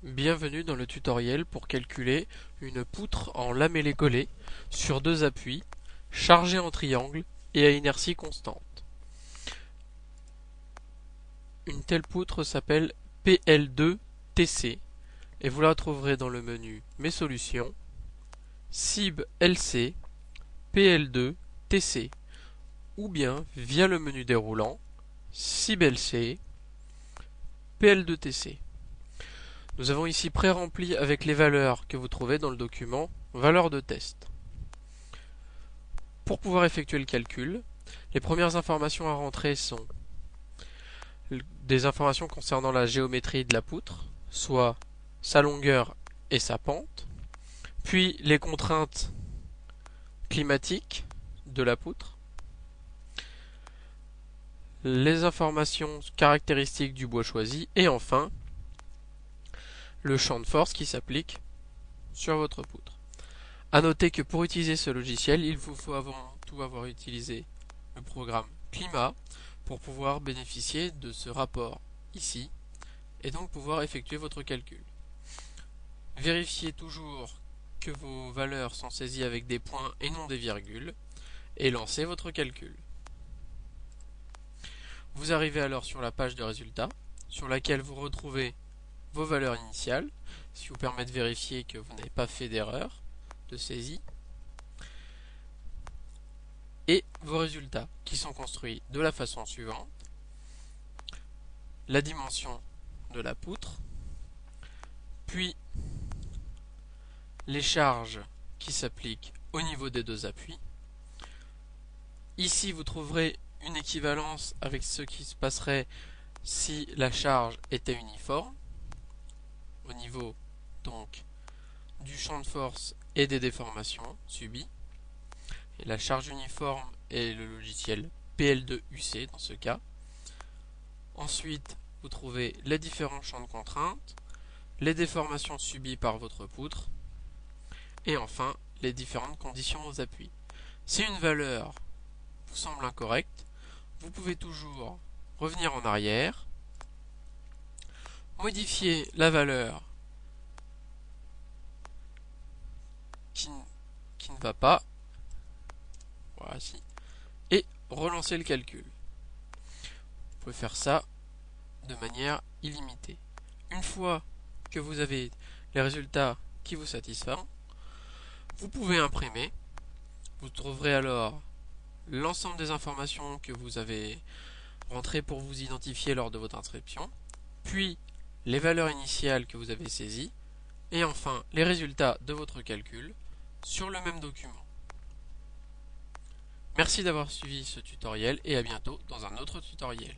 Bienvenue dans le tutoriel pour calculer une poutre en lamellé-collé sur deux appuis, chargée en triangle et à inertie constante. Une telle poutre s'appelle PL2TC et vous la trouverez dans le menu Mes solutions, CIB LC, PL2TC ou bien via le menu déroulant CIB LC, PL2TC. Nous avons ici pré-rempli avec les valeurs que vous trouvez dans le document valeurs de test. Pour pouvoir effectuer le calcul, les premières informations à rentrer sont des informations concernant la géométrie de la poutre, soit sa longueur et sa pente, puis les contraintes climatiques de la poutre, les informations caractéristiques du bois choisi et enfin le champ de force qui s'applique sur votre poutre. A noter que pour utiliser ce logiciel, il vous faut avant tout avoir utilisé le programme Climat pour pouvoir bénéficier de ce rapport ici et donc pouvoir effectuer votre calcul. Vérifiez toujours que vos valeurs sont saisies avec des points et non des virgules et lancez votre calcul. Vous arrivez alors sur la page de résultats sur laquelle vous retrouvez vos valeurs initiales, ce qui vous permet de vérifier que vous n'avez pas fait d'erreur de saisie, et vos résultats qui sont construits de la façon suivante: la dimension de la poutre, puis les charges qui s'appliquent au niveau des deux appuis. Ici vous trouverez une équivalence avec ce qui se passerait si la charge était uniforme au niveau donc du champ de force et des déformations subies. Et la charge uniforme est le logiciel PL2UC dans ce cas. Ensuite, vous trouvez les différents champs de contrainte, les déformations subies par votre poutre, et enfin les différentes conditions aux appuis. Si une valeur vous semble incorrecte, vous pouvez toujours revenir en arrière, modifier la valeur qui ne va pas, voici, et relancer le calcul. Vous pouvez faire ça de manière illimitée. Une fois que vous avez les résultats qui vous satisfont, vous pouvez imprimer. Vous trouverez alors l'ensemble des informations que vous avez rentrées pour vous identifier lors de votre inscription, puis les valeurs initiales que vous avez saisies, et enfin les résultats de votre calcul sur le même document. Merci d'avoir suivi ce tutoriel et à bientôt dans un autre tutoriel.